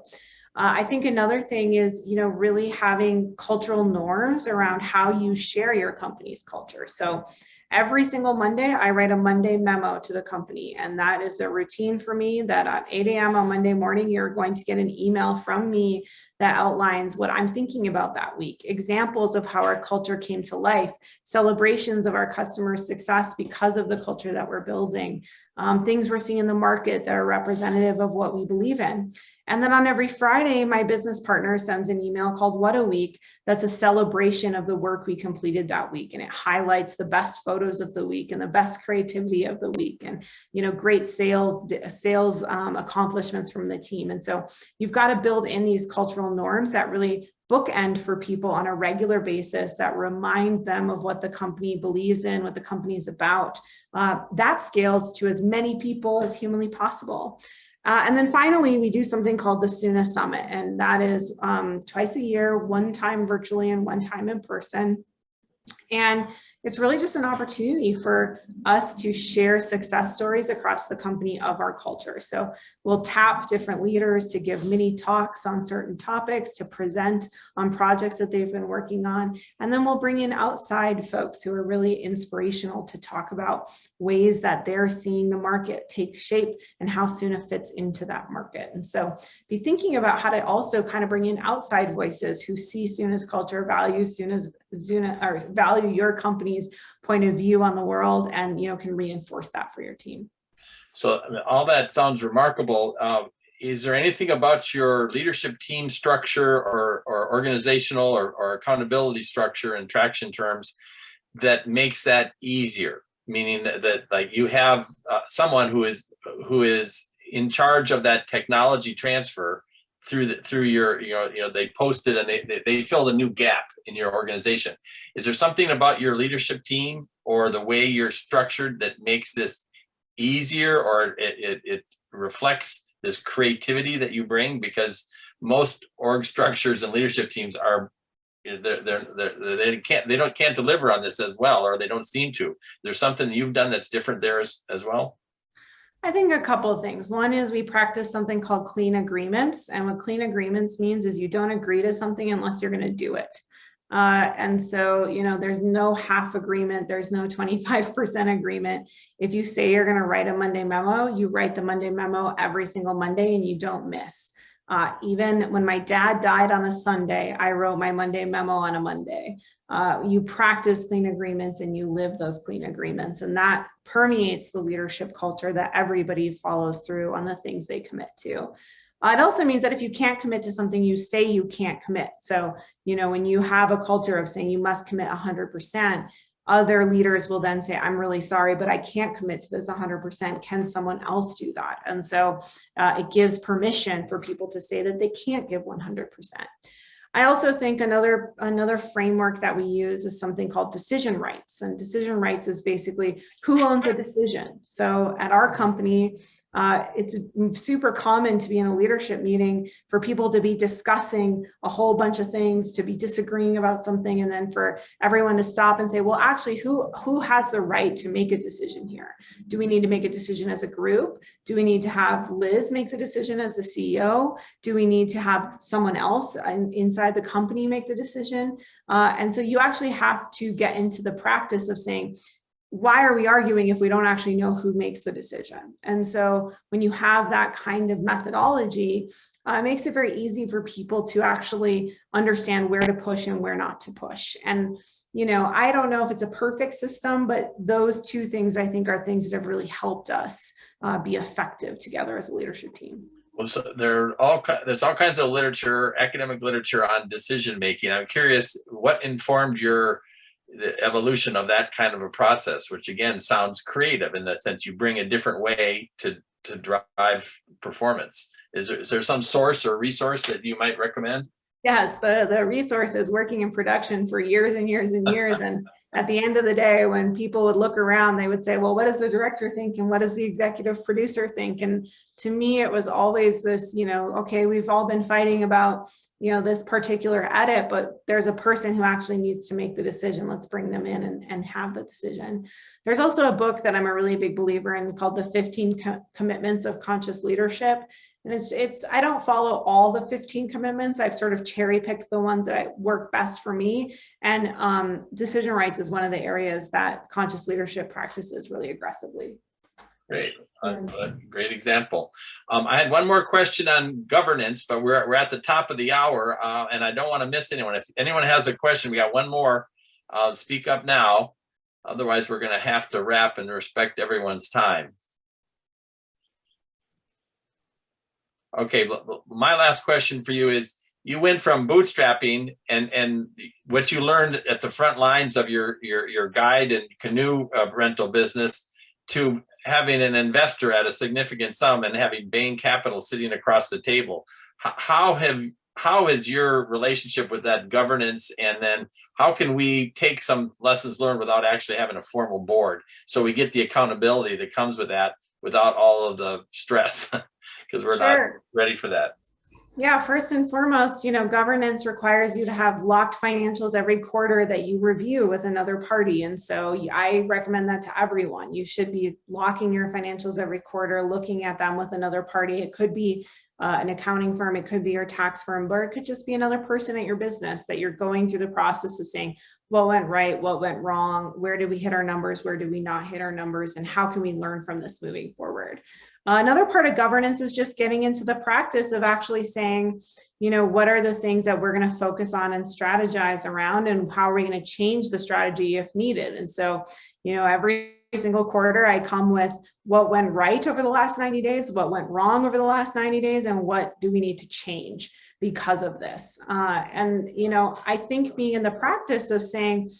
I think another thing is, really having cultural norms around how you share your company's culture. So every single Monday, I write a Monday memo to the company, and that is a routine for me that at 8 a.m. on Monday morning, you're going to get an email from me that outlines what I'm thinking about that week, examples of how our culture came to life, celebrations of our customers' success because of the culture that we're building, things we're seeing in the market that are representative of what we believe in. And then on every Friday, my business partner sends an email called What a Week. That's a celebration of the work we completed that week. And it highlights the best photos of the week and the best creativity of the week and, great sales accomplishments from the team. And so you've got to build in these cultural norms that really bookend for people on a regular basis, that remind them of what the company believes in, what the company is about. That scales to as many people as humanly possible. And then finally, we do something called the Sunnis Summit, and that is twice a year, one time virtually and one time in person. And it's really just an opportunity for us to share success stories across the company of our culture. So we'll tap different leaders to give mini talks on certain topics, to present on projects that they've been working on. And then we'll bring in outside folks who are really inspirational to talk about ways that they're seeing the market take shape and how Soona fits into that market. And so be thinking about how to also kind of bring in outside voices who see Soona's culture, value your company's point of view on the world, and can reinforce that for your team. So all that sounds remarkable. Is there anything about your leadership team structure or organizational or accountability structure in traction terms that makes that easier? Meaning that like you have someone who is in charge of that technology transfer through your, they posted and they filled a new gap in your organization. Is there something about your leadership team or the way you're structured that makes this easier, or it reflects this creativity that you bring? Because most org structures and leadership teams are, they can't deliver on this as well, or they don't seem to. There's something you've done that's different there as well? I think a couple of things. One is we practice something called clean agreements. And what clean agreements means is you don't agree to something unless you're going to do it. And so, there's no half agreement. There's no 25% agreement. If you say you're going to write a Monday memo, you write the Monday memo every single Monday and you don't miss. Even when my dad died on a Sunday, I wrote my Monday memo on a Monday. You practice clean agreements and you live those clean agreements, and that permeates the leadership culture that everybody follows through on the things they commit to. It also means that if you can't commit to something, you say you can't commit. So, when you have a culture of saying you must commit 100%, other leaders will then say, I'm really sorry, but I can't commit to this 100%. Can someone else do that? And so it gives permission for people to say that they can't give 100%. I also think another framework that we use is something called decision rights. And decision rights is basically who owns the decision. So at our company, it's super common to be in a leadership meeting for people to be discussing a whole bunch of things, to be disagreeing about something, and then for everyone to stop and say, well, actually, who has the right to make a decision here? Do we need to make a decision as a group? Do we need to have Liz make the decision as the CEO? Do we need to have someone else inside the company make the decision? And so you actually have to get into the practice of saying, why are we arguing if we don't actually know who makes the decision? And so when you have that kind of methodology, it makes it very easy for people to actually understand where to push and where not to push. And, I don't know if it's a perfect system, but those two things I think are things that have really helped us be effective together as a leadership team. Well, so there's all kinds of literature, academic literature on decision making. I'm curious, what informed the evolution of that kind of a process, which again sounds creative in the sense you bring a different way to drive performance. Is there some source or resource that you might recommend? Yes, the resource is working in production for years and years and years. And at the end of the day, when people would look around, they would say, well, what does the director think? And what does the executive producer think? And to me, it was always this, okay, we've all been fighting about, this particular edit, but there's a person who actually needs to make the decision. Let's bring them in and have the decision. There's also a book that I'm a really big believer in called The 15 Commitments of Conscious Leadership. And I don't follow all the 15 commitments. I've sort of cherry picked the ones that work best for me. And decision rights is one of the areas that conscious leadership practices really aggressively. Great, great example. I had one more question on governance, but we're at the top of the hour, and I don't want to miss anyone. If anyone has a question, we got one more. Speak up now. Otherwise, we're going to have to wrap and respect everyone's time. Okay, my last question for you is, you went from bootstrapping and what you learned at the front lines of your guide and canoe rental business to having an investor at a significant sum and having Bain Capital sitting across the table. How is your relationship with that governance, and then how can we take some lessons learned without actually having a formal board, so we get the accountability that comes with that without all of the stress, because we're not ready for that. Yeah, first and foremost, governance requires you to have locked financials every quarter that you review with another party. And so I recommend that to everyone. You should be locking your financials every quarter, looking at them with another party. It could be an accounting firm, it could be your tax firm, or it could just be another person at your business that you're going through the process of saying, what went right, what went wrong, where did we hit our numbers, where did we not hit our numbers, and how can we learn from this moving forward? Another part of governance is just getting into the practice of actually saying, what are the things that we're going to focus on and strategize around, and how are we going to change the strategy if needed? And so, every single quarter I come with what went right over the last 90 days, what went wrong over the last 90 days, and what do we need to change because of this. I think being in the practice of saying,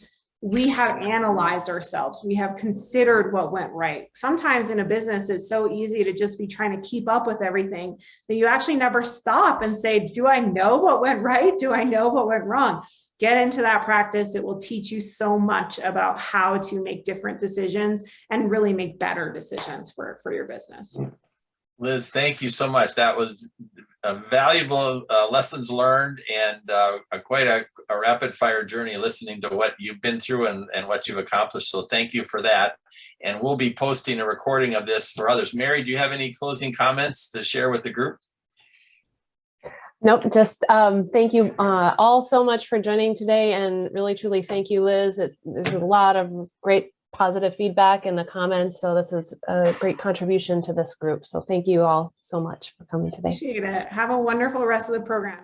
we have analyzed ourselves, we have considered what went right. Sometimes in a business, it's so easy to just be trying to keep up with everything that you actually never stop and say, do I know what went right? Do I know what went wrong? Get into that practice. It will teach you so much about how to make different decisions and really make better decisions for your business. Liz, thank you so much. That was a valuable lessons learned, and quite a rapid fire journey listening to what you've been through and what you've accomplished. So thank you for that. And we'll be posting a recording of this for others. Mary, do you have any closing comments to share with the group? Nope, just thank you all so much for joining today, and really truly thank you, Liz. There's a lot of great positive feedback in the comments, so this is a great contribution to this group. So thank you all so much for coming today. Appreciate it. Have a wonderful rest of the program.